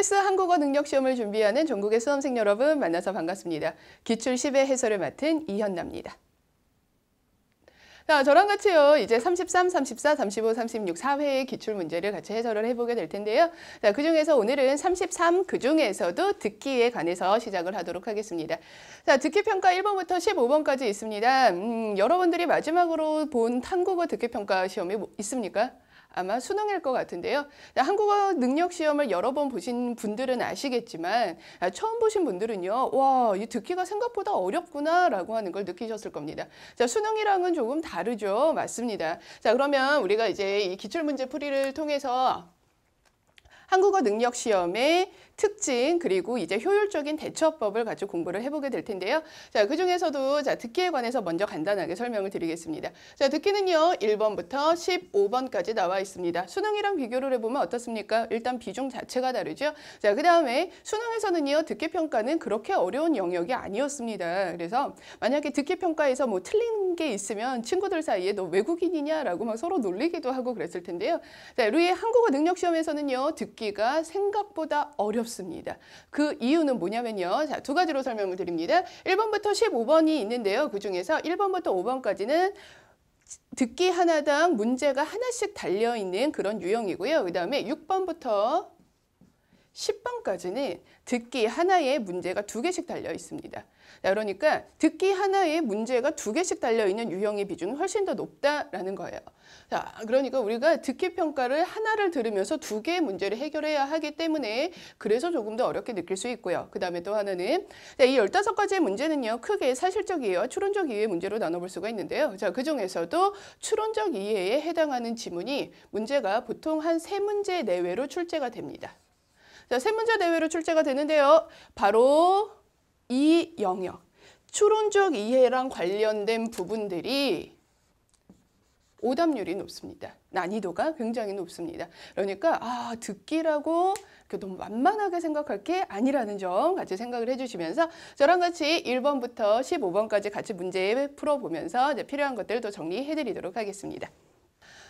KBS 한국어 능력 시험을 준비하는 전국의 수험생 여러분 만나서 반갑습니다. 기출 10의 해설을 맡은 이현나입니다. 자, 저랑 같이요. 이제 33, 34, 35, 36, 4회의 기출 문제를 같이 해설을 해보게 될 텐데요. 자, 그중에서 오늘은 33, 그중에서도 듣기에 관해서 시작을 하도록 하겠습니다. 자, 듣기평가 1번부터 15번까지 있습니다. 여러분들이 마지막으로 본 한국어 듣기평가 시험이 있습니까? 아마 수능일 것 같은데요. 한국어 능력 시험을 여러 번 보신 분들은 아시겠지만 처음 보신 분들은요. 와, 이 듣기가 생각보다 어렵구나 라고 하는 걸 느끼셨을 겁니다. 자, 수능이랑은 조금 다르죠. 맞습니다. 자, 그러면 우리가 이제 이 기출문제 풀이를 통해서 한국어 능력 시험의 특징 그리고 이제 효율적인 대처법을 같이 공부를 해보게 될 텐데요. 자, 그중에서도 자, 듣기에 관해서 먼저 간단하게 설명을 드리겠습니다. 자, 듣기는요. 1번부터 15번까지 나와 있습니다. 수능이랑 비교를 해보면 어떻습니까? 일단 비중 자체가 다르죠. 자, 그다음에 수능에서는요. 듣기 평가는 그렇게 어려운 영역이 아니었습니다. 그래서 만약에 듣기 평가에서 뭐 틀린 게 있으면 친구들 사이에 너 외국인이냐라고 막 서로 놀리기도 하고 그랬을 텐데요. 자, 우리의 한국어 능력 시험에서는요. 듣기가 생각보다 어렵습니다. 그 이유는 뭐냐면요. 자, 두 가지로 설명을 드립니다. 1번부터 15번이 있는데요. 그중에서 1번부터 5번까지는 듣기 하나당 문제가 하나씩 달려있는 그런 유형이고요. 그 다음에 6번부터 10번까지는 듣기 하나에 문제가 2개씩 달려 있습니다. 자, 그러니까 듣기 하나에 문제가 2개씩 달려있는 유형의 비중이 훨씬 더 높다라는 거예요. 자, 그러니까 우리가 듣기 평가를 하나를 들으면서 2개의 문제를 해결해야 하기 때문에 그래서 조금 더 어렵게 느낄 수 있고요. 그 다음에 또 하나는 자, 이 15가지의 문제는요. 크게 사실적 이해와 추론적 이해의 문제로 나눠볼 수가 있는데요. 자, 그중에서도 추론적 이해에 해당하는 지문이 문제가 보통 한 3문제 내외로 출제가 됩니다. 자, 3문제 내외로 출제가 되는데요. 바로 이 영역, 추론적 이해랑 관련된 부분들이 오답률이 높습니다. 난이도가 굉장히 높습니다. 그러니까 듣기라고 너무 만만하게 생각할 게 아니라는 점 같이 생각을 해주시면서 저랑 같이 1번부터 15번까지 같이 문제 풀어보면서 이제 필요한 것들을 또 정리해드리도록 하겠습니다.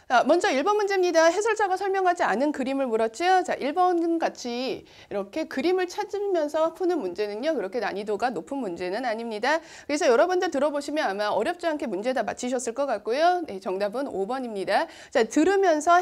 자, 먼저 1번 문제입니다. 해설자가 설명하지 않은 그림을 물었죠. 자, 1번 같이 이렇게 그림을 찾으면서 푸는 문제는요. 그렇게 난이도가 높은 문제는 아닙니다. 그래서 여러분들 들어보시면 아마 어렵지 않게 문제 다 맞히셨을 것 같고요. 네, 정답은 5번입니다. 자, 들으면서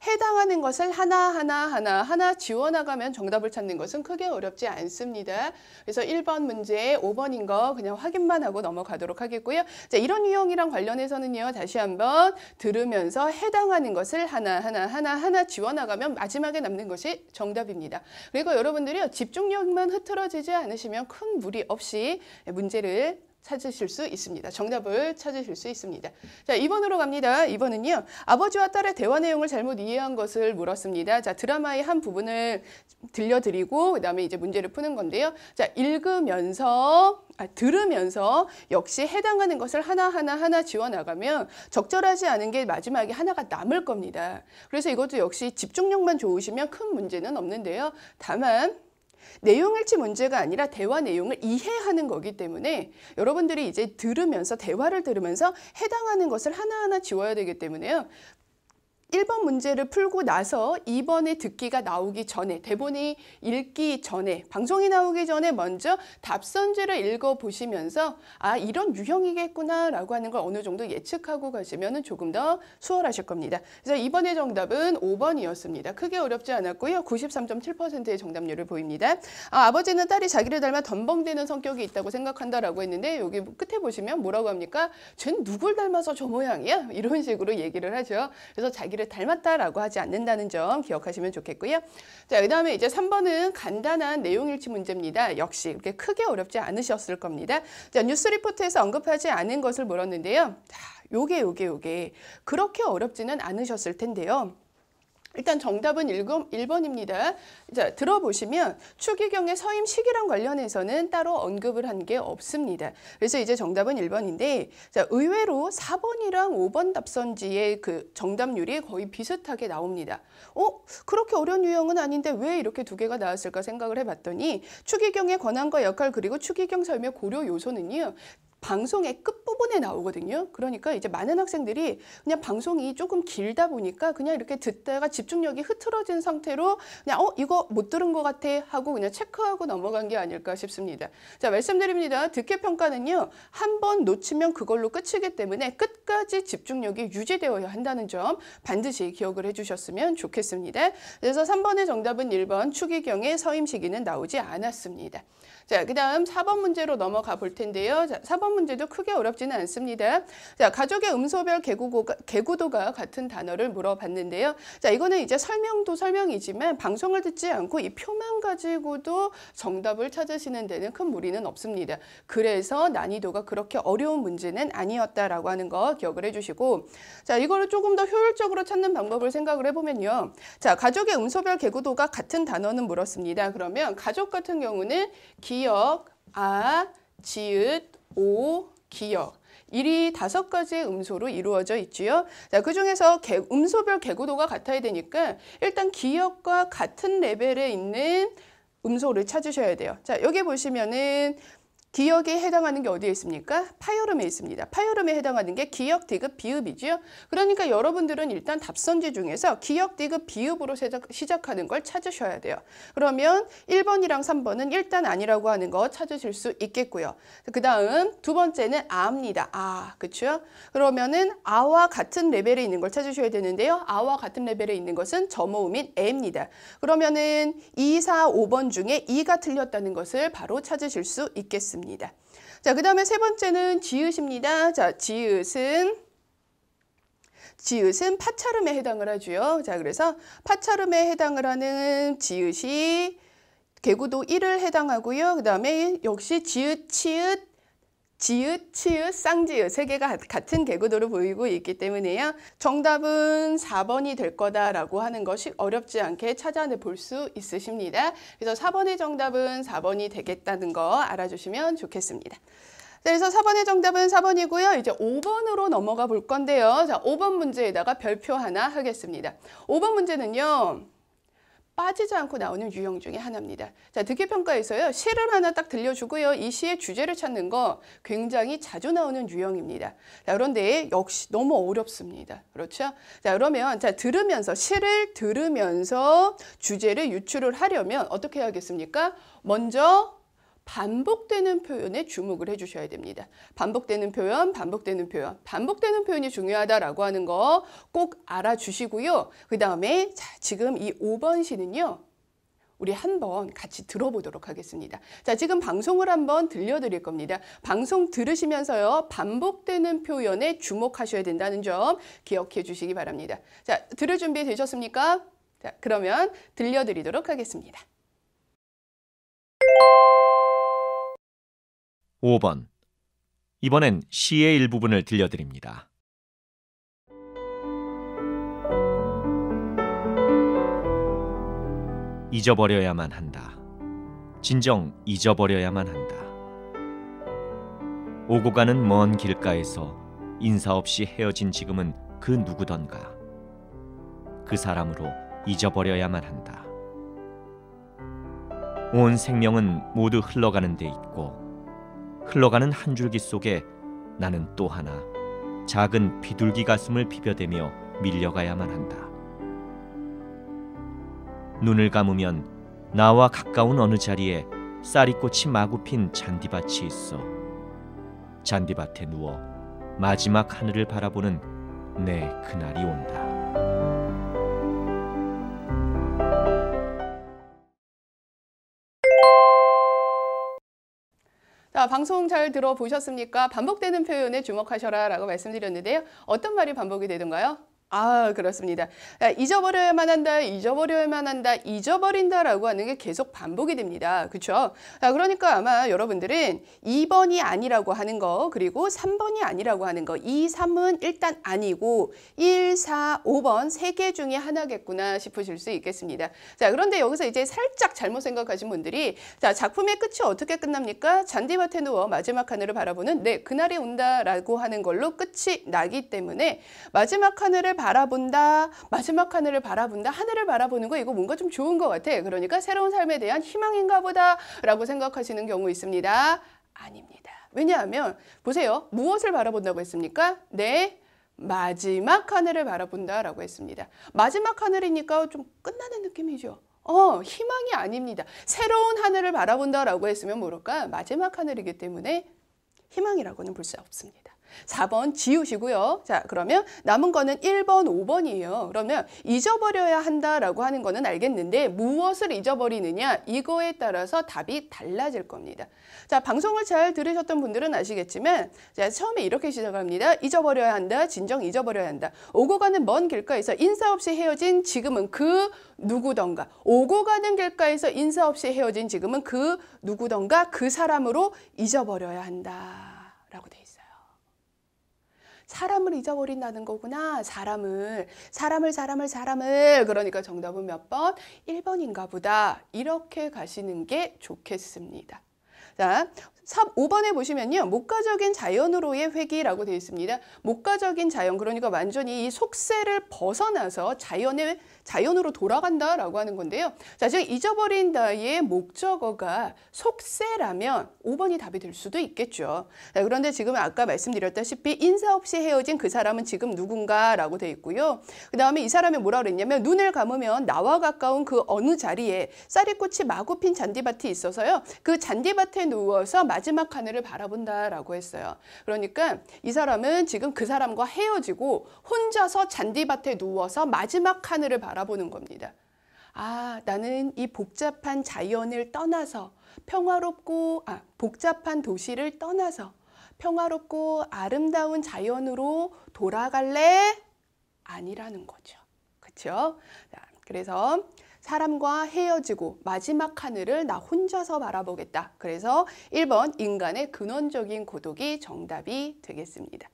해당하는 것을 하나 지워나가면 정답을 찾는 것은 크게 어렵지 않습니다. 그래서 1번 문제 5번인 거 그냥 확인만 하고 넘어가도록 하겠고요. 자, 이런 유형이랑 관련해서는요. 다시 한번 들으면서 해당하는 것을 하나 지워나가면 마지막에 남는 것이 정답입니다. 그리고 여러분들이 집중력만 흐트러지지 않으시면 큰 무리 없이 문제를 찾으실 수 있습니다. 정답을 찾으실 수 있습니다. 자, 2번으로 갑니다. 2번은요. 아버지와 딸의 대화 내용을 잘못 이해한 것을 물었습니다. 자, 드라마의 한 부분을 들려드리고 그다음에 이제 문제를 푸는 건데요. 자, 들으면서 역시 해당하는 것을 하나 지워나가면 적절하지 않은 게 마지막에 하나가 남을 겁니다. 그래서 이것도 역시 집중력만 좋으시면 큰 문제는 없는데요. 다만 내용일치 문제가 아니라 대화 내용을 이해하는 거기 때문에 여러분들이 이제 대화를 들으면서 해당하는 것을 하나하나 지워야 되기 때문에요. 1번 문제를 풀고 나서 2번의 듣기가 나오기 전에, 대본이 읽기 전에, 방송이 나오기 전에 먼저 답선지를 읽어보시면서 이런 유형이겠구나 라고 하는 걸 어느 정도 예측하고 가시면 조금 더 수월하실 겁니다. 그래서 2번의 정답은 5번이었습니다. 크게 어렵지 않았고요. 93.7%의 정답률을 보입니다. 아버지는 딸이 자기를 닮아 덤벙대는 성격이 있다고 생각한다라고 했는데 여기 끝에 보시면 뭐라고 합니까? 쟨 누굴 닮아서 저 모양이야? 이런 식으로 얘기를 하죠. 그래서 자기를 닮았다라고 하지 않는다는 점 기억하시면 좋겠고요. 자, 그다음에 이제 3번은 간단한 내용일치 문제입니다. 역시 그렇게 크게 어렵지 않으셨을 겁니다. 자, 뉴스 리포트에서 언급하지 않은 것을 물었는데요. 자, 요게 그렇게 어렵지는 않으셨을 텐데요. 일단 정답은 1번입니다. 자, 들어보시면 추기경의 서임 시기랑 관련해서는 따로 언급을 한 게 없습니다. 그래서 이제 정답은 1번인데 자, 의외로 4번이랑 5번 답선지의 그 정답률이 거의 비슷하게 나옵니다. 그렇게 어려운 유형은 아닌데 왜 이렇게 2개가 나왔을까 생각을 해봤더니 추기경의 권한과 역할 그리고 추기경 서임의 고려 요소는요. 방송의 끝부분에 나오거든요. 그러니까 이제 많은 학생들이 그냥 방송이 조금 길다 보니까 그냥 이렇게 듣다가 집중력이 흐트러진 상태로 그냥 이거 못 들은 것 같아 하고 그냥 체크하고 넘어간 게 아닐까 싶습니다. 자, 말씀드립니다. 듣기평가는요. 한 번 놓치면 그걸로 끝이기 때문에 끝까지 집중력이 유지되어야 한다는 점 반드시 기억을 해주셨으면 좋겠습니다. 그래서 3번의 정답은 1번 추기경의 서임시기는 나오지 않았습니다. 자, 그 다음 4번 문제로 넘어가 볼 텐데요. 자, 4번 문제도 크게 어렵지는 않습니다. 자, 가족의 음소별 개구도가 같은 단어를 물어봤는데요. 자, 이거는 이제 설명도 설명이지만 방송을 듣지 않고 이 표만 가지고도 정답을 찾으시는 데는 큰 무리는 없습니다. 그래서 난이도가 그렇게 어려운 문제는 아니었다라고 하는 거 기억을 해주시고, 자, 이거를 조금 더 효율적으로 찾는 방법을 생각을 해보면요. 자, 가족의 음소별 개구도가 같은 단어는 물었습니다. 그러면 가족 같은 경우는 기역, 아, 지읒, 오, 기역. 일이 5가지의 음소로 이루어져 있지요. 자, 그중에서 음소별 개구도가 같아야 되니까 일단 기역과 같은 레벨에 있는 음소를 찾으셔야 돼요. 자, 여기 보시면은 기역에 해당하는 게 어디에 있습니까? 파열음에 있습니다. 파열음에 해당하는 게 기역, 디귿, 비읍이죠. 그러니까 여러분들은 일단 답선지 중에서 기역, 디귿, 비읍으로 시작하는 걸 찾으셔야 돼요. 그러면 1번이랑 3번은 일단 아니라고 하는 거 찾으실 수 있겠고요. 그 다음 두 번째는 아입니다. 아, 그렇죠? 그러면은 아와 같은 레벨에 있는 걸 찾으셔야 되는데요. 아와 같은 레벨에 있는 것은 저모음인 에입니다. 그러면은 2, 4, 5번 중에 2가 틀렸다는 것을 바로 찾으실 수 있겠습니다. 자, 그 다음에 세 번째는 지읒입니다. 자, 지읒은 파찰음에 해당을 하죠. 자, 그래서 파찰음에 해당을 하는 지읒이 개구도 1을 해당하고요. 그 다음에 역시 지읒, 치읒, 쌍지읒 세 개가 같은 개구도를 보이고 있기 때문에요. 정답은 4번이 될 거다라고 하는 것이 어렵지 않게 찾아볼 수 있으십니다. 그래서 4번의 정답은 4번이 되겠다는 거 알아주시면 좋겠습니다. 자, 그래서 4번의 정답은 4번이고요. 이제 5번으로 넘어가 볼 건데요. 자, 5번 문제에다가 별표 하나 하겠습니다. 5번 문제는요. 빠지지 않고 나오는 유형 중에 하나입니다. 자, 듣기평가에서요. 시를 하나 딱 들려주고요. 이 시의 주제를 찾는 거 굉장히 자주 나오는 유형입니다. 자, 그런데 역시 너무 어렵습니다. 그렇죠? 자, 그러면 들으면서 시를 들으면서 주제를 유추를 하려면 어떻게 해야겠습니까? 먼저 반복되는 표현에 주목을 해주셔야 됩니다. 반복되는 표현, 반복되는 표현이 중요하다라고 하는 거 꼭 알아주시고요. 그 다음에 지금 이 5번 시는요. 우리 한번 같이 들어보도록 하겠습니다. 자, 지금 방송을 한번 들려드릴 겁니다. 방송 들으시면서요. 반복되는 표현에 주목하셔야 된다는 점 기억해 주시기 바랍니다. 자, 들을 준비 되셨습니까? 자, 그러면 들려드리도록 하겠습니다. 5번. 이번엔 시의 일부분을 들려드립니다. 잊어버려야만 한다. 진정 잊어버려야만 한다. 오고 가는 먼 길가에서 인사 없이 헤어진 지금은 그 누구던가. 그 사람으로 잊어버려야만 한다. 온 생명은 모두 흘러가는 데 있고 흘러가는 한 줄기 속에 나는 또 하나 작은 비둘기 가슴을 비벼대며 밀려가야만 한다. 눈을 감으면 나와 가까운 어느 자리에 쌀이꽃이 마구 핀 잔디밭이 있어. 잔디밭에 누워 마지막 하늘을 바라보는 내 그날이 온다. 자, 방송 잘 들어보셨습니까? 반복되는 표현에 주목하셔라 라고 말씀드렸는데요. 어떤 말이 반복이 되던가요? 아, 그렇습니다. 잊어버려야만 한다, 잊어버려야만 한다, 잊어버린다라고 하는 게 계속 반복이 됩니다. 그렇죠? 그러니까 아마 여러분들은 2번이 아니라고 하는 거, 그리고 3번이 아니라고 하는 거, 2, 3은 일단 아니고 1, 4, 5번 세 개 중에 하나겠구나 싶으실 수 있겠습니다. 자, 그런데 여기서 이제 살짝 잘못 생각하신 분들이 자, 작품의 끝이 어떻게 끝납니까? 잔디밭에 누워 마지막 하늘을 바라보는 네, 그날이 온다라고 하는 걸로 끝이 나기 때문에 마지막 하늘을 바라본다, 마지막 하늘을 바라본다, 하늘을 바라보는 거 이거 뭔가 좀 좋은 것 같아. 그러니까 새로운 삶에 대한 희망인가 보다 라고 생각하시는 경우 있습니다. 아닙니다. 왜냐하면 보세요. 무엇을 바라본다고 했습니까? 네, 마지막 하늘을 바라본다라고 했습니다. 마지막 하늘이니까 좀 끝나는 느낌이죠. 희망이 아닙니다. 새로운 하늘을 바라본다라고 했으면 모를까? 마지막 하늘이기 때문에 희망이라고는 볼 수 없습니다. 4번 지우시고요. 자, 그러면 남은 거는 1번, 5번이에요. 그러면 잊어버려야 한다라고 하는 거는 알겠는데 무엇을 잊어버리느냐? 이거에 따라서 답이 달라질 겁니다. 자, 방송을 잘 들으셨던 분들은 아시겠지만 자, 처음에 이렇게 시작합니다. 잊어버려야 한다. 진정 잊어버려야 한다. 오고 가는 먼 길가에서 인사 없이 헤어진 지금은 그 누구던가. 오고 가는 길가에서 인사 없이 헤어진 지금은 그 누구던가 그 사람으로 잊어버려야 한다. 라고 돼 있어요. 사람을 잊어버린다는 거구나. 사람을. 그러니까 정답은 몇 번? 1번인가 보다. 이렇게 가시는 게 좋겠습니다. 자, 5번에 보시면요. 목가적인 자연으로의 회귀라고 되어 있습니다. 목가적인 자연, 그러니까 완전히 이 속세를 벗어나서 자연으로 돌아간다라고 하는 건데요. 자, 즉 잊어버린다의 목적어가 속세라면 5번이 답이 될 수도 있겠죠. 자, 그런데 지금 아까 말씀드렸다시피 인사 없이 헤어진 그 사람은 지금 누군가라고 되어 있고요. 그 다음에 이 사람이 뭐라 그랬냐면 눈을 감으면 나와 가까운 그 어느 자리에 쌀이꽃이 마구 핀 잔디밭이 있어서요. 그 잔디밭에 누워서 마지막 하늘을 바라본다라고 했어요. 그러니까 이 사람은 지금 그 사람과 헤어지고 혼자서 잔디밭에 누워서 마지막 하늘을 바라보는 겁니다. 아, 나는 이 복잡한 자연을 떠나서 복잡한 도시를 떠나서 평화롭고 아름다운 자연으로 돌아갈래? 아니라는 거죠. 그렇죠? 그래서 사람과 헤어지고 마지막 하늘을 나 혼자서 바라보겠다. 그래서 1번 인간의 근원적인 고독이 정답이 되겠습니다.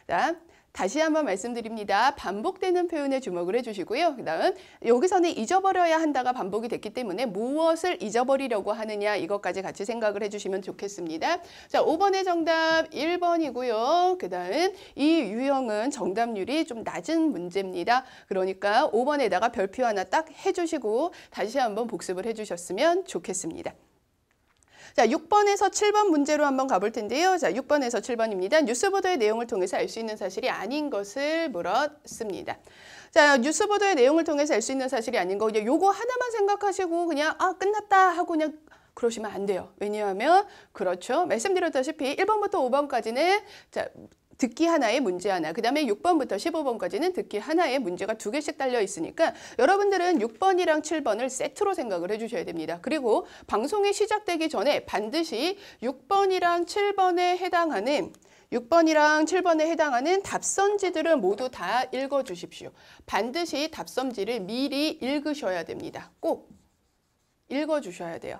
자, 다시 한번 말씀드립니다. 반복되는 표현에 주목을 해주시고요. 그 다음 여기서는 잊어버려야 한다가 반복이 됐기 때문에 무엇을 잊어버리려고 하느냐 이것까지 같이 생각을 해주시면 좋겠습니다. 자, 5번의 정답 1번이고요. 그 다음 이 유형은 정답률이 좀 낮은 문제입니다. 그러니까 5번에다가 별표 하나 딱 해주시고 다시 한번 복습을 해주셨으면 좋겠습니다. 자, 6번에서 7번 문제로 한번 가볼 텐데요. 자, 6번에서 7번입니다. 뉴스 보도의 내용을 통해서 알 수 있는 사실이 아닌 것을 물었습니다. 자, 뉴스 보도의 내용을 통해서 알 수 있는 사실이 아닌 거 그냥 요거 하나만 생각하시고 그냥 끝났다 하고 그냥 그러시면 안 돼요. 왜냐하면 그렇죠. 말씀드렸다시피 1번부터 5번까지는 자, 듣기 하나에 문제 하나, 그 다음에 6번부터 15번까지는 듣기 하나에 문제가 2개씩 달려 있으니까 여러분들은 6번이랑 7번을 세트로 생각을 해주셔야 됩니다. 그리고 방송이 시작되기 전에 반드시 6번이랑 7번에 해당하는 답선지들을 모두 다 읽어주십시오. 반드시 답선지를 미리 읽으셔야 됩니다. 꼭 읽어주셔야 돼요.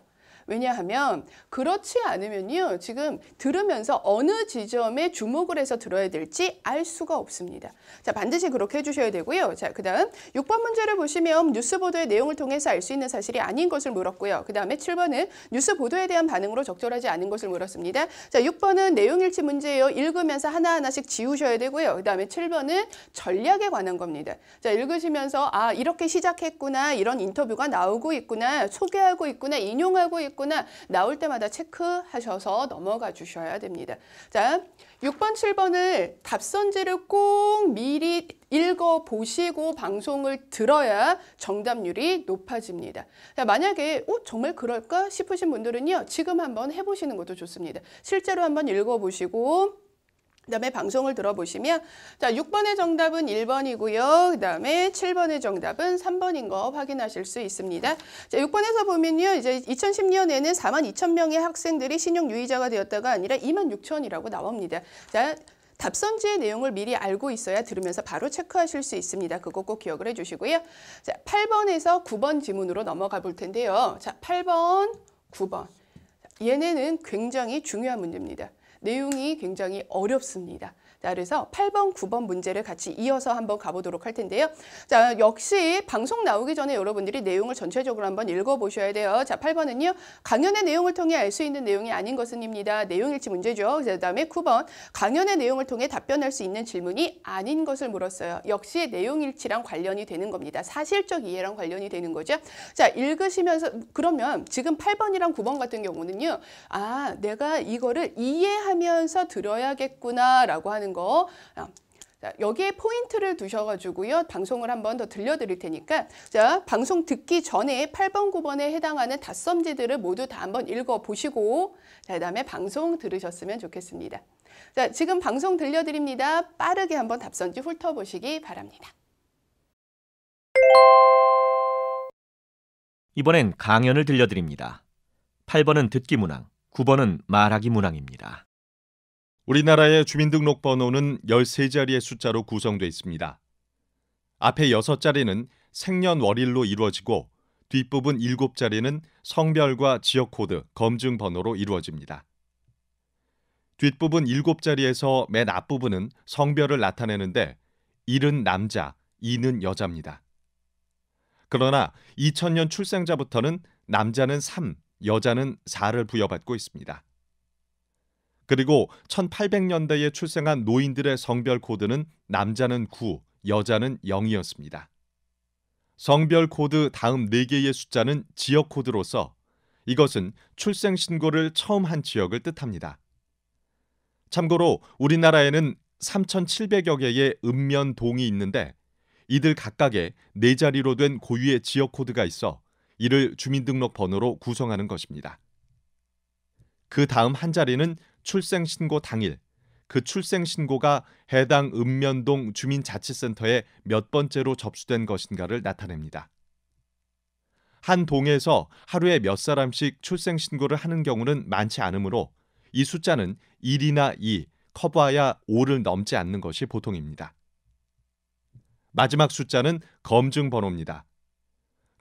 왜냐하면 그렇지 않으면요. 지금 들으면서 어느 지점에 주목을 해서 들어야 될지 알 수가 없습니다. 자, 반드시 그렇게 해주셔야 되고요. 자, 그 다음 6번 문제를 보시면 뉴스 보도의 내용을 통해서 알 수 있는 사실이 아닌 것을 물었고요. 그 다음에 7번은 뉴스 보도에 대한 반응으로 적절하지 않은 것을 물었습니다. 자, 6번은 내용일치 문제예요. 읽으면서 하나하나씩 지우셔야 되고요. 그 다음에 7번은 전략에 관한 겁니다. 자, 읽으시면서 이렇게 시작했구나. 이런 인터뷰가 나오고 있구나. 소개하고 있구나. 인용하고 있구나. 나올 때마다 체크하셔서 넘어가 주셔야 됩니다. 자, 6번, 7번을 답선지를 꼭 미리 읽어보시고 방송을 들어야 정답률이 높아집니다. 자, 만약에 정말 그럴까 싶으신 분들은요. 지금 한번 해보시는 것도 좋습니다. 실제로 한번 읽어보시고 그다음에 방송을 들어보시면 자, 6번의 정답은 1번이고요. 그다음에 7번의 정답은 3번인 거 확인하실 수 있습니다. 자, 6번에서 보면요. 이제 2010년에는 42,000명의 학생들이 신용 유의자가 되었다가 아니라 26,000이라고 나옵니다. 자, 답선지의 내용을 미리 알고 있어야 들으면서 바로 체크하실 수 있습니다. 그거 꼭 기억을 해주시고요. 자, 8번에서 9번 지문으로 넘어가 볼 텐데요. 자, 8번, 9번. 얘네는 굉장히 중요한 문제입니다. 내용이 굉장히 어렵습니다. 자, 그래서 8번, 9번 문제를 같이 이어서 한번 가보도록 할 텐데요. 자, 역시 방송 나오기 전에 여러분들이 내용을 전체적으로 한번 읽어보셔야 돼요. 자, 8번은요. 강연의 내용을 통해 알 수 있는 내용이 아닌 것은입니다. 내용일치 문제죠. 그 다음에 9번. 강연의 내용을 통해 답변할 수 있는 질문이 아닌 것을 물었어요. 역시 내용일치랑 관련이 되는 겁니다. 사실적 이해랑 관련이 되는 거죠. 자, 읽으시면서 그러면 지금 8번이랑 9번 같은 경우는요. 내가 이거를 이해할 고민하면서 들어야겠구나라고 하는 거. 자, 여기에 포인트를 두셔가지고요. 방송을 한번 더 들려드릴 테니까 자, 방송 듣기 전에 8번, 9번에 해당하는 닷섬지들을 모두 다 한번 읽어보시고 자, 그다음에 방송 들으셨으면 좋겠습니다. 자, 지금 방송 들려드립니다. 빠르게 한번 답선지 훑어보시기 바랍니다. 이번엔 강연을 들려드립니다. 8번은 듣기 문항, 9번은 말하기 문항입니다. 우리나라의 주민등록번호는 13자리의 숫자로 구성되어 있습니다. 앞에 6자리는 생년월일로 이루어지고 뒷부분 7자리는 성별과 지역코드, 검증번호로 이루어집니다. 뒷부분 7자리에서 맨 앞부분은 성별을 나타내는데 1은 남자, 2는 여자입니다. 그러나 2000년 출생자부터는 남자는 3, 여자는 4를 부여받고 있습니다. 그리고 1800년대에 출생한 노인들의 성별 코드는 남자는 9, 여자는 0이었습니다. 성별 코드 다음 4개의 숫자는 지역 코드로서 이것은 출생 신고를 처음 한 지역을 뜻합니다. 참고로 우리나라에는 3,700여 개의 읍면동이 있는데 이들 각각에 4자리로 된 고유의 지역 코드가 있어 이를 주민등록 번호로 구성하는 것입니다. 그 다음 한 자리는 출생신고 당일, 그 출생신고가 해당 읍면동 주민자치센터에 몇 번째로 접수된 것인가를 나타냅니다. 한 동에서 하루에 몇 사람씩 출생신고를 하는 경우는 많지 않으므로 이 숫자는 1이나 2, 커봐야 5를 넘지 않는 것이 보통입니다. 마지막 숫자는 검증번호입니다.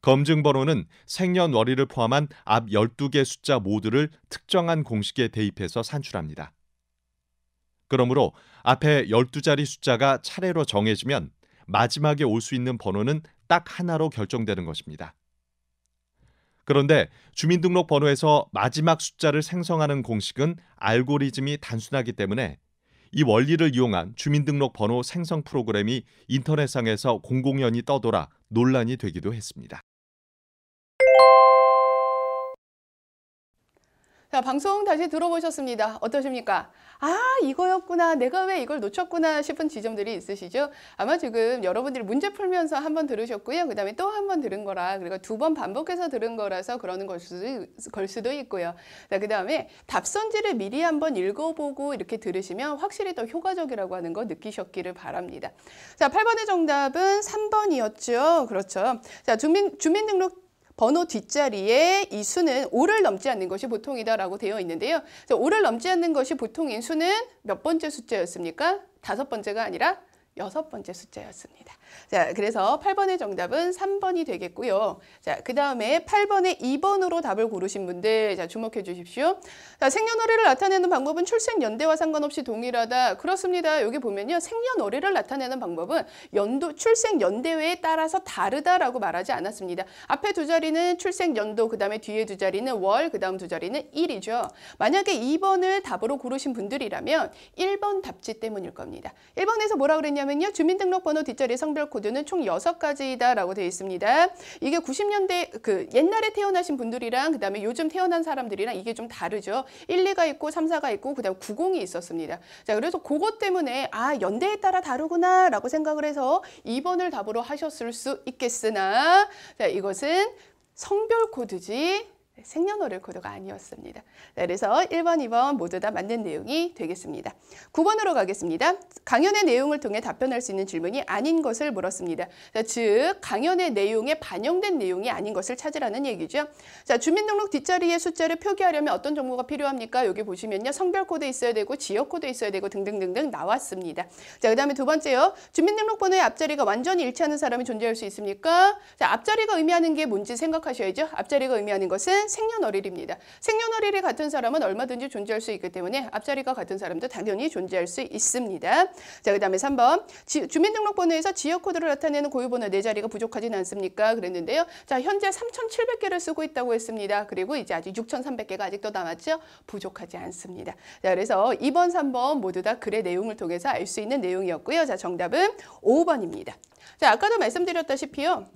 검증번호는 생년월일을 포함한 앞 12개 숫자 모두를 특정한 공식에 대입해서 산출합니다. 그러므로 앞에 12자리 숫자가 차례로 정해지면 마지막에 올 수 있는 번호는 딱 하나로 결정되는 것입니다. 그런데 주민등록번호에서 마지막 숫자를 생성하는 공식은 알고리즘이 단순하기 때문에 이 원리를 이용한 주민등록번호 생성 프로그램이 인터넷상에서 공공연히 떠돌아 논란이 되기도 했습니다. 자, 방송 다시 들어보셨습니다. 어떠십니까? 아, 이거였구나. 내가 왜 이걸 놓쳤구나 싶은 지점들이 있으시죠? 아마 지금 여러분들이 문제 풀면서 한번 들으셨고요. 그 다음에 또 한 번 들은 거라, 그리고 2번 반복해서 들은 거라서 그러는 걸 수도 있고요. 자, 그 다음에 답선지를 미리 한번 읽어보고 이렇게 들으시면 확실히 더 효과적이라고 하는 거 느끼셨기를 바랍니다. 자, 8번의 정답은 3번이었죠. 그렇죠. 자, 주민등록 번호 뒷자리에 이 수는 5를 넘지 않는 것이 보통이다라고 되어 있는데요. 5를 넘지 않는 것이 보통인 수는 몇 번째 숫자였습니까? 5번째가 아니라 6번째 숫자였습니다. 자, 그래서 8번의 정답은 3번이 되겠고요. 자, 그 다음에 8번에 2번으로 답을 고르신 분들, 자, 주목해 주십시오. 자, 생년월일을 나타내는 방법은 출생 연대와 상관없이 동일하다. 그렇습니다. 여기 보면요. 생년월일을 나타내는 방법은 출생 연대에 따라서 다르다라고 말하지 않았습니다. 앞에 2자리는 출생 연도, 그 다음에 뒤에 2자리는 월, 그 다음 2자리는 일이죠. 만약에 2번을 답으로 고르신 분들이라면 1번 답지 때문일 겁니다. 1번에서 뭐라 그랬냐면요. 주민등록번호 뒷자리 성별 코드는 총 6가지다라고 되어 있습니다. 이게 90년대 옛날에 태어나신 분들이랑 그다음에 요즘 태어난 사람들이랑 이게 좀 다르죠. 1, 2가 있고 3, 4가 있고 그다음 90이 있었습니다. 자, 그래서 그것 때문에 연대에 따라 다르구나라고 생각을 해서 2번을 답으로 하셨을 수 있겠으나 자, 이것은 성별 코드지 생년월일 코드가 아니었습니다. 그래서 1번, 2번 모두 다 맞는 내용이 되겠습니다. 9번으로 가겠습니다. 강연의 내용을 통해 답변할 수 있는 질문이 아닌 것을 물었습니다. 자, 즉 강연의 내용에 반영된 내용이 아닌 것을 찾으라는 얘기죠. 자, 주민등록 뒷자리의 숫자를 표기하려면 어떤 정보가 필요합니까? 여기 보시면요. 성별 코드 있어야 되고 지역 코드 있어야 되고 등등등등 나왔습니다. 자, 그다음에 두 번째요. 주민등록번호의 앞자리가 완전히 일치하는 사람이 존재할 수 있습니까? 자, 앞자리가 의미하는 게 뭔지 생각하셔야죠. 앞자리가 의미하는 것은 생년월일입니다. 생년월일이 같은 사람은 얼마든지 존재할 수 있기 때문에 앞자리가 같은 사람도 당연히 존재할 수 있습니다. 자, 그다음에 3번. 주민등록번호에서 지역코드를 나타내는 고유번호 4자리가 부족하지는 않습니까? 그랬는데요. 자, 현재 3,700개를 쓰고 있다고 했습니다. 그리고 이제 아직 6,300개가 아직도 남았죠? 부족하지 않습니다. 자, 그래서 2번, 3번 모두 다 글의 내용을 통해서 알 수 있는 내용이었고요. 자, 정답은 5번입니다. 자, 아까도 말씀드렸다시피요.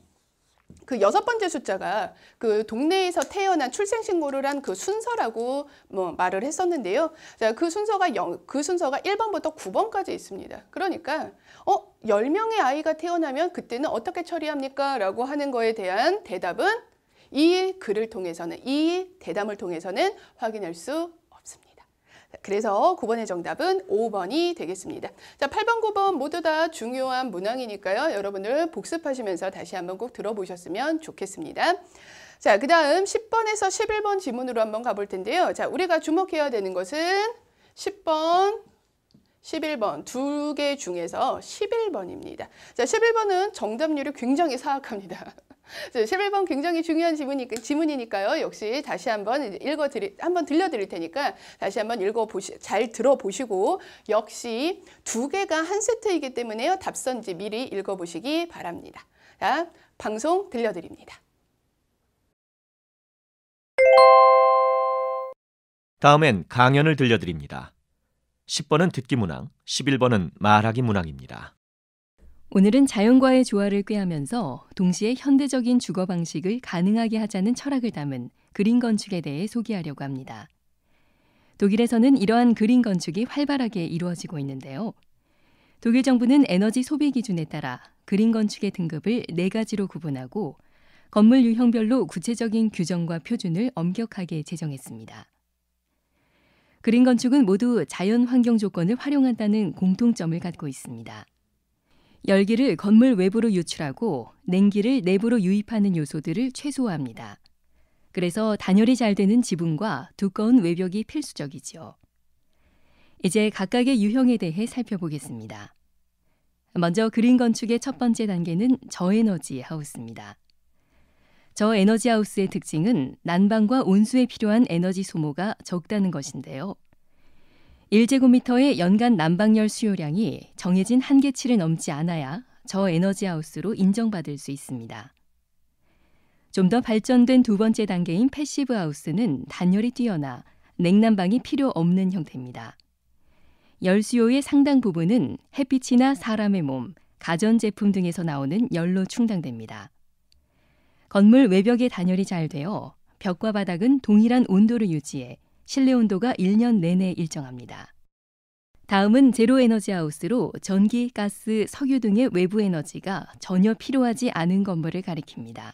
그 6번째 숫자가 그 동네에서 태어난 출생신고를 한 그 순서라고 뭐 말을 했었는데요. 자, 그 순서가 1번부터 9번까지 있습니다. 그러니까 10명의 아이가 태어나면 그때는 어떻게 처리합니까? 라고 하는 거에 대한 대답은 이 글을 통해서는, 이 대담을 통해서는 확인할 수 없습니다. 그래서 9번의 정답은 5번이 되겠습니다. 자, 8번, 9번 모두 다 중요한 문항이니까요. 여러분들 복습하시면서 다시 한번 꼭 들어보셨으면 좋겠습니다. 자, 그 다음 10번에서 11번 지문으로 한번 가볼 텐데요. 자, 우리가 주목해야 되는 것은 10번, 11번 두 개 중에서 11번입니다. 자, 11번은 정답률이 굉장히 사악합니다. 11번 굉장히 중요한 지문이니까요. 역시 다시 한번 한번 들려드릴 테니까 다시 한번 잘 들어보시고, 역시 두 개가 한 세트이기 때문에요. 답선지 미리 읽어보시기 바랍니다. 자, 방송 들려드립니다. 다음엔 강연을 들려드립니다. 10번은 듣기 문항, 11번은 말하기 문항입니다. 오늘은 자연과의 조화를 꾀하면서 동시에 현대적인 주거 방식을 가능하게 하자는 철학을 담은 그린 건축에 대해 소개하려고 합니다. 독일에서는 이러한 그린 건축이 활발하게 이루어지고 있는데요. 독일 정부는 에너지 소비 기준에 따라 그린 건축의 등급을 4가지로 구분하고 건물 유형별로 구체적인 규정과 표준을 엄격하게 제정했습니다. 그린 건축은 모두 자연 환경 조건을 활용한다는 공통점을 갖고 있습니다. 열기를 건물 외부로 유출하고 냉기를 내부로 유입하는 요소들을 최소화합니다. 그래서 단열이 잘 되는 지붕과 두꺼운 외벽이 필수적이죠. 이제 각각의 유형에 대해 살펴보겠습니다. 먼저 그린 건축의 첫 번째 단계는 저에너지 하우스입니다. 저에너지 하우스의 특징은 난방과 온수에 필요한 에너지 소모가 적다는 것인데요. 1제곱미터의 연간 난방열 수요량이 정해진 한계치를 넘지 않아야 저에너지 하우스로 인정받을 수 있습니다. 좀 더 발전된 두 번째 단계인 패시브 하우스는 단열이 뛰어나 냉난방이 필요 없는 형태입니다. 열 수요의 상당 부분은 햇빛이나 사람의 몸, 가전제품 등에서 나오는 열로 충당됩니다. 건물 외벽의 단열이 잘 되어 벽과 바닥은 동일한 온도를 유지해 실내 온도가 1년 내내 일정합니다. 다음은 제로 에너지 하우스로 전기, 가스, 석유 등의 외부 에너지가 전혀 필요하지 않은 건물을 가리킵니다.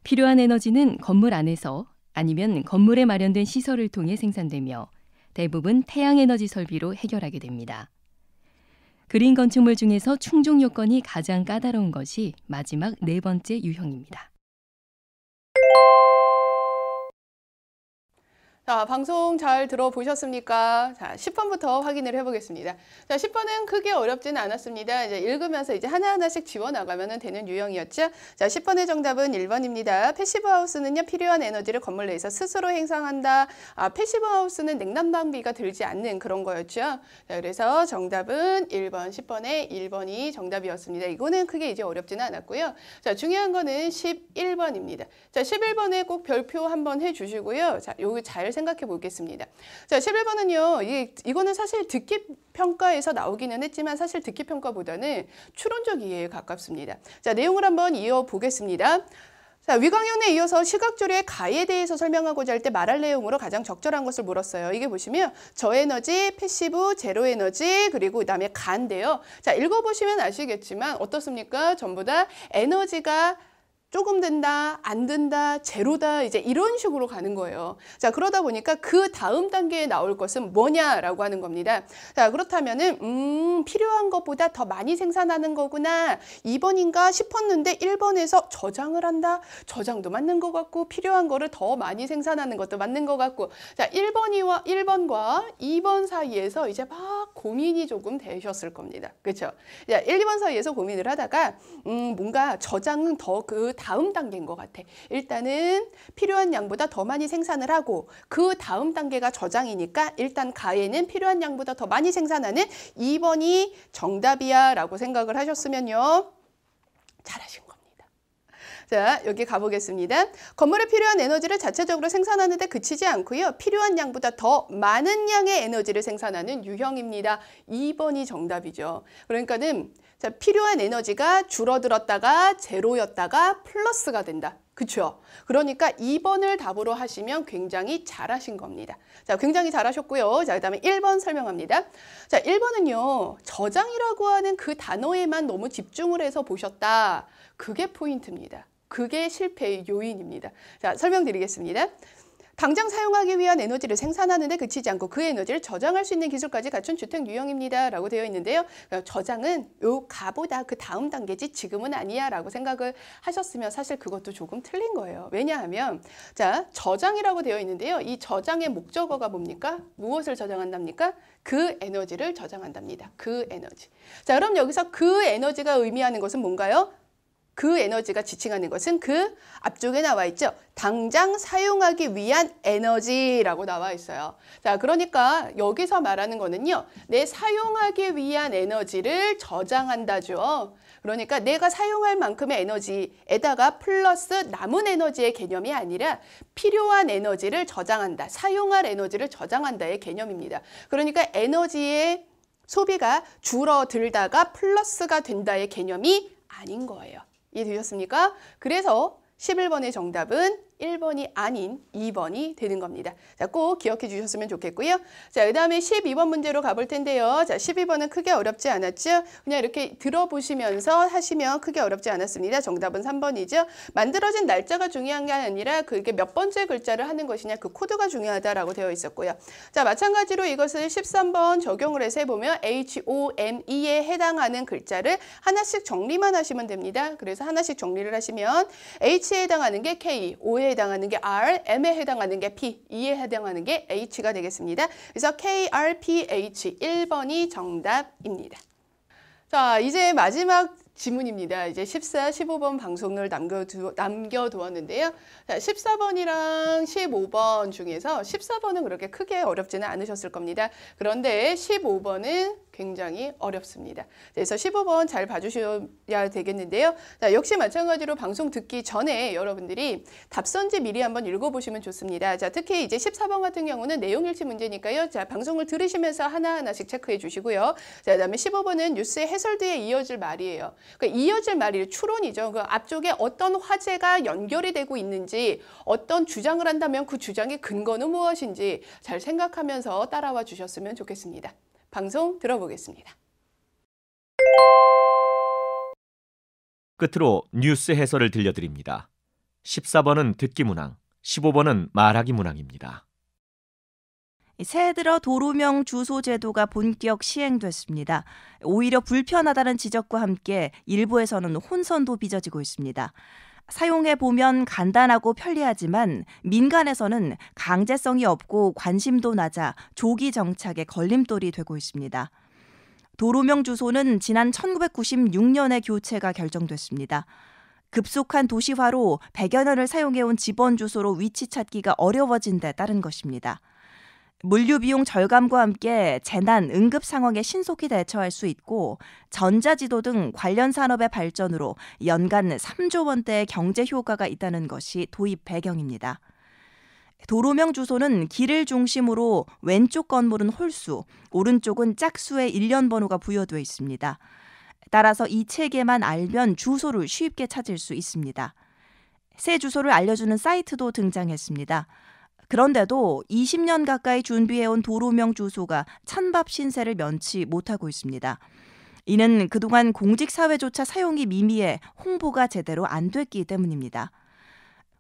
필요한 에너지는 건물 안에서 아니면 건물에 마련된 시설을 통해 생산되며 대부분 태양에너지 설비로 해결하게 됩니다. 그린 건축물 중에서 충족 요건이 가장 까다로운 것이 마지막 4번째 유형입니다. 자, 방송 잘 들어보셨습니까? 자, 10번부터 확인을 해보겠습니다. 자, 10번은 크게 어렵지는 않았습니다. 이제 읽으면서 이제 하나하나씩 지워나가면 되는 유형이었죠. 자, 10번의 정답은 1번입니다. 패시브 하우스는요, 필요한 에너지를 건물 내에서 스스로 행사한다. 패시브 하우스는 냉난방비가 들지 않는 그런 거였죠. 자, 그래서 정답은 1번, 10번의 1번이 정답이었습니다. 이거는 크게 이제 어렵지는 않았고요. 자, 중요한 거는 11번입니다. 자, 11번에 꼭 별표 한번 해주시고요. 자, 요거 잘 생각해 보겠습니다. 자, 11번은요. 이거는 사실 듣기 평가에서 나오기는 했지만 사실 듣기 평가보다는 추론적 이해에 가깝습니다. 자, 내용을 한번 이어보겠습니다. 자, 위강연에 이어서 시각조류의 가에 대해서 설명하고자 할 때 말할 내용으로 가장 적절한 것을 물었어요. 이게 보시면 저에너지, 패시브, 제로에너지, 그리고 그다음에 가인데요. 자, 읽어보시면 아시겠지만 어떻습니까? 전부 다 에너지가 조금 든다, 안 든다, 제로다, 이제 이런 식으로 가는 거예요. 자, 그러다 보니까 그 다음 단계에 나올 것은 뭐냐라고 하는 겁니다. 자, 그렇다면은 필요한 것보다 더 많이 생산하는 거구나. 2번인가 싶었는데 1번에서 저장을 한다. 저장도 맞는 것 같고 필요한 거를 더 많이 생산하는 것도 맞는 것 같고. 자, 1번과 2번 사이에서 이제 막 고민이 조금 되셨을 겁니다. 그렇죠? 자, 1, 2번 사이에서 고민을 하다가 뭔가 저장은 더 그 다음 단계인 것 같아. 일단은 필요한 양보다 더 많이 생산을 하고 그 다음 단계가 저장이니까 일단 가에는 필요한 양보다 더 많이 생산하는 2번이 정답이야 라고 생각을 하셨으면요. 잘하신 겁니다. 자, 여기 가보겠습니다. 건물에 필요한 에너지를 자체적으로 생산하는 데 그치지 않고요. 필요한 양보다 더 많은 양의 에너지를 생산하는 유형입니다. 2번이 정답이죠. 그러니까는 자, 필요한 에너지가 줄어들었다가 제로였다가 플러스가 된다. 그렇죠? 그러니까 2번을 답으로 하시면 굉장히 잘하신 겁니다. 자, 굉장히 잘하셨고요. 자, 그다음에 1번 설명합니다. 자, 1번은요. 저장이라고 하는 그 단어에만 너무 집중을 해서 보셨다. 그게 포인트입니다. 그게 실패의 요인입니다. 자, 설명드리겠습니다. 당장 사용하기 위한 에너지를 생산하는 데 그치지 않고 그 에너지를 저장할 수 있는 기술까지 갖춘 주택 유형입니다. 라고 되어 있는데요. 저장은 요 가보다 그 다음 단계지 지금은 아니야 라고 생각을 하셨으면 사실 그것도 조금 틀린 거예요. 왜냐하면 자, 저장이라고 되어 있는데요. 이 저장의 목적어가 뭡니까? 무엇을 저장한답니까? 그 에너지를 저장한답니다. 그 에너지. 자, 그럼 여기서 그 에너지가 의미하는 것은 뭔가요? 그 에너지가 지칭하는 것은 그 앞쪽에 나와 있죠. 당장 사용하기 위한 에너지라고 나와 있어요. 자, 그러니까 여기서 말하는 거는요. 내 사용하기 위한 에너지를 저장한다죠. 그러니까 내가 사용할 만큼의 에너지에다가 플러스 남은 에너지의 개념이 아니라 필요한 에너지를 저장한다. 사용할 에너지를 저장한다의 개념입니다. 그러니까 에너지의 소비가 줄어들다가 플러스가 된다의 개념이 아닌 거예요. 이해되셨습니까? 그래서 11번의 정답은 1번이 아닌 2번이 되는 겁니다. 자, 꼭 기억해 주셨으면 좋겠고요. 자, 그 다음에 12번 문제로 가볼 텐데요. 자, 12번은 크게 어렵지 않았죠? 그냥 이렇게 들어보시면서 하시면 크게 어렵지 않았습니다. 정답은 3번이죠. 만들어진 날짜가 중요한 게 아니라 그게 몇 번째 글자를 하는 것이냐, 그 코드가 중요하다라고 되어 있었고요. 자, 마찬가지로 이것을 13번 적용을 해서 해보면 HOME에 해당하는 글자를 하나씩 정리만 하시면 됩니다. 그래서 하나씩 정리를 하시면 H에 해당하는 게 K, O에 해당하는 게 R, M에 해당하는 게 P, E에 해당하는 게 H가 되겠습니다. 그래서 KRPH 1번이 정답입니다. 자, 이제 마지막 지문입니다. 이제 14, 15번 방송을 남겨두었는데요. 자, 14번이랑 15번 중에서 14번은 그렇게 크게 어렵지는 않으셨을 겁니다. 그런데 15번은 굉장히 어렵습니다. 그래서 15번 잘 봐주셔야 되겠는데요. 자, 역시 마찬가지로 방송 듣기 전에 여러분들이 답선지 미리 한번 읽어보시면 좋습니다. 자, 특히 이제 14번 같은 경우는 내용일치 문제니까요. 자, 방송을 들으시면서 하나하나씩 체크해 주시고요. 자, 그다음에 15번은 뉴스의 해설 뒤에 이어질 말이에요. 그러니까 이어질 말이 추론이죠. 그 앞쪽에 어떤 화제가 연결이 되고 있는지, 어떤 주장을 한다면 그 주장의 근거는 무엇인지 잘 생각하면서 따라와 주셨으면 좋겠습니다. 방송 들어보겠습니다. 끝으로 뉴스 해설을 들려드립니다. 14번은 듣기 문항, 15번은 말하기 문항입니다. 새해 들어 도로명 주소 제도가 본격 시행됐습니다. 오히려 불편하다는 지적과 함께 일부에서는 혼선도 빚어지고 있습니다. 사용해보면 간단하고 편리하지만 민간에서는 강제성이 없고 관심도 낮아 조기 정착에 걸림돌이 되고 있습니다. 도로명 주소는 지난 1996년에 교체가 결정됐습니다. 급속한 도시화로 100여 년을 사용해온 집원 주소로 위치 찾기가 어려워진 데 따른 것입니다. 물류 비용 절감과 함께 재난, 응급 상황에 신속히 대처할 수 있고 전자지도 등 관련 산업의 발전으로 연간 3조 원대의 경제 효과가 있다는 것이 도입 배경입니다. 도로명 주소는 길을 중심으로 왼쪽 건물은 홀수, 오른쪽은 짝수의 일련 번호가 부여되어 있습니다. 따라서 이 체계만 알면 주소를 쉽게 찾을 수 있습니다. 새 주소를 알려주는 사이트도 등장했습니다. 그런데도 20년 가까이 준비해온 도로명 주소가 찬밥 신세를 면치 못하고 있습니다. 이는 그동안 공직사회조차 사용이 미미해 홍보가 제대로 안 됐기 때문입니다.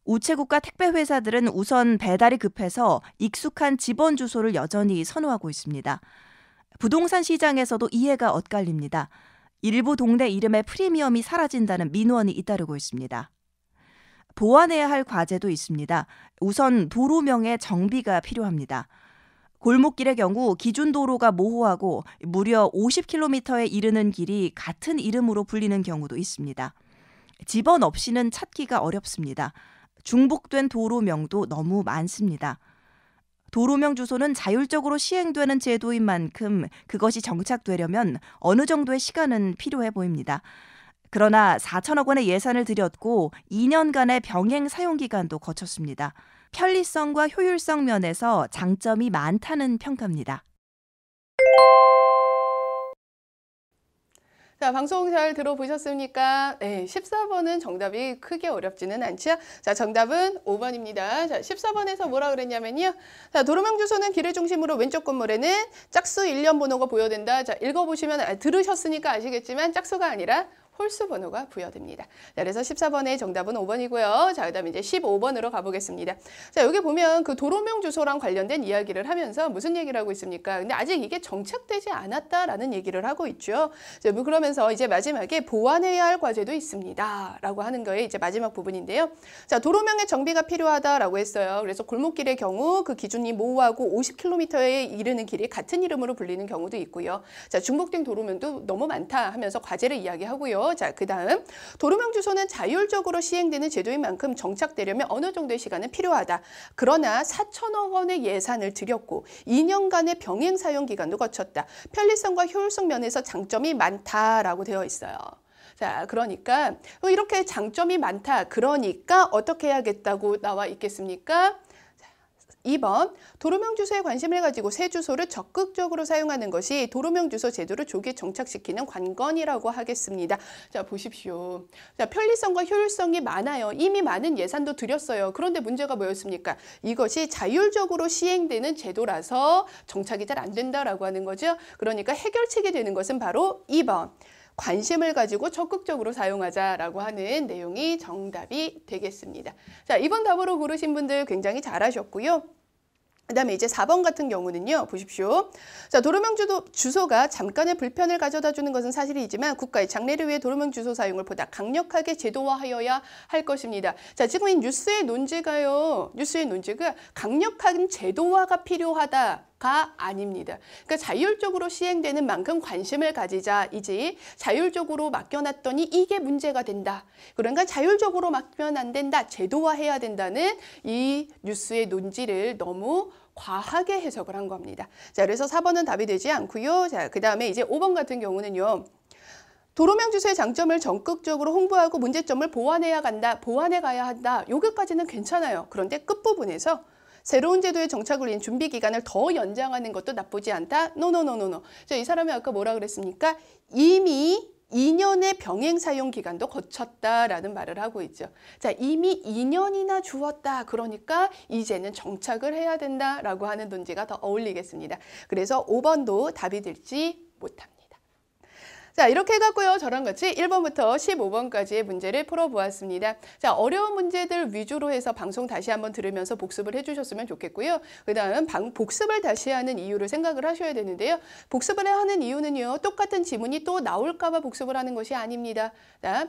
우체국과 택배회사들은 우선 배달이 급해서 익숙한 집원 주소를 여전히 선호하고 있습니다. 부동산 시장에서도 이해가 엇갈립니다. 일부 동네 이름의 프리미엄이 사라진다는 민원이 잇따르고 있습니다. 보완해야 할 과제도 있습니다. 우선 도로명의 정비가 필요합니다. 골목길의 경우 기준 도로가 모호하고 무려 50km에 이르는 길이 같은 이름으로 불리는 경우도 있습니다. 집원 없이는 찾기가 어렵습니다. 중복된 도로명도 너무 많습니다. 도로명 주소는 자율적으로 시행되는 제도인 만큼 그것이 정착되려면 어느 정도의 시간은 필요해 보입니다. 그러나 4천억 원의 예산을 들였고 2년간의 병행 사용 기간도 거쳤습니다. 편리성과 효율성 면에서 장점이 많다는 평가입니다. 자, 방송 잘 들어보셨습니까? 네, 14번은 정답이 크게 어렵지는 않죠? 자, 정답은 5번입니다. 자, 14번에서 뭐라 그랬냐면요. 자, 도로명 주소는 길을 중심으로 왼쪽 건물에는 짝수 1년 번호가 부여된다. 자, 읽어보시면 들으셨으니까 아시겠지만 짝수가 아니라 홀수 번호가 부여됩니다. 자, 그래서 14번의 정답은 5번이고요. 자, 그다음에 이제 15번으로 가보겠습니다. 자, 여기 보면 그 도로명 주소랑 관련된 이야기를 하면서 무슨 얘기를 하고 있습니까? 근데 아직 이게 정착되지 않았다라는 얘기를 하고 있죠. 자, 뭐 그러면서 이제 마지막에 보완해야 할 과제도 있습니다라고 하는 거에 이제 마지막 부분인데요. 자, 도로명의 정비가 필요하다라고 했어요. 그래서 골목길의 경우 그 기준이 모호하고 50km에 이르는 길이 같은 이름으로 불리는 경우도 있고요. 자, 중복된 도로명도 너무 많다 하면서 과제를 이야기하고요. 자, 그 다음 도로명 주소는 자율적으로 시행되는 제도인 만큼 정착되려면 어느 정도의 시간은 필요하다. 그러나 4천억 원의 예산을 들였고 2년간의 병행 사용 기간도 거쳤다. 편리성과 효율성 면에서 장점이 많다라고 되어 있어요. 자, 그러니까 이렇게 장점이 많다. 그러니까 어떻게 해야겠다고 나와 있겠습니까? 2번, 도로명 주소에 관심을 가지고 새 주소를 적극적으로 사용하는 것이 도로명 주소 제도를 조기에 정착시키는 관건이라고 하겠습니다. 자, 보십시오. 자, 편리성과 효율성이 많아요. 이미 많은 예산도 들였어요. 그런데 문제가 뭐였습니까? 이것이 자율적으로 시행되는 제도라서 정착이 잘 안 된다라고 하는 거죠. 그러니까 해결책이 되는 것은 바로 2번. 관심을 가지고 적극적으로 사용하자라고 하는 내용이 정답이 되겠습니다. 자, 이번 답으로 고르신 분들 굉장히 잘하셨고요. 그다음에 이제 4번 같은 경우는요. 보십시오. 자, 도로명 주소가 잠깐의 불편을 가져다 주는 것은 사실이지만 국가의 장래를 위해 도로명 주소 사용을 보다 강력하게 제도화하여야 할 것입니다. 자, 지금 이 뉴스의 논지가 강력한 제도화가 필요하다. 가 아닙니다. 그러니까 자율적으로 시행되는 만큼 관심을 가지자이지 자율적으로 맡겨놨더니 이게 문제가 된다. 그러니까 자율적으로 맡기면 안 된다. 제도화해야 된다는 이 뉴스의 논지를 너무 과하게 해석을 한 겁니다. 자, 그래서 4번은 답이 되지 않고요. 자, 그다음에 이제 5번 같은 경우는요. 도로명 주소의 장점을 적극적으로 홍보하고 문제점을 보완해 가야 한다. 여기까지는 괜찮아요. 그런데 끝부분에서 새로운 제도의 정착을 위한 준비 기간을 더 연장하는 것도 나쁘지 않다. 노노노노노. 자, 이 사람이 아까 뭐라 그랬습니까? 이미 2년의 병행 사용 기간도 거쳤다라는 말을 하고 있죠. 자, 이미 2년이나 주었다. 그러니까 이제는 정착을 해야 된다라고 하는 논지가 더 어울리겠습니다. 그래서 5번도 답이 될지 못합니다. 자, 이렇게 해갖고요. 저랑 같이 1번부터 15번까지의 문제를 풀어보았습니다. 자, 어려운 문제들 위주로 해서 방송 다시 한번 들으면서 복습을 해주셨으면 좋겠고요. 그 다음 복습을 다시 하는 이유를 생각을 하셔야 되는데요. 복습을 하는 이유는요. 똑같은 지문이 또 나올까봐 복습을 하는 것이 아닙니다. 자,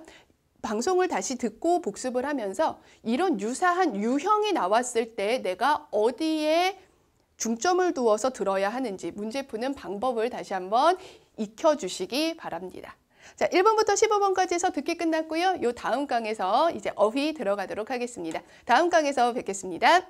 방송을 다시 듣고 복습을 하면서 이런 유사한 유형이 나왔을 때 내가 어디에 중점을 두어서 들어야 하는지 문제 푸는 방법을 다시 한번 익혀주시기 바랍니다. 자, 1번부터 15번까지 해서 듣기 끝났고요. 요 다음 강에서 이제 어휘 들어가도록 하겠습니다. 다음 강에서 뵙겠습니다.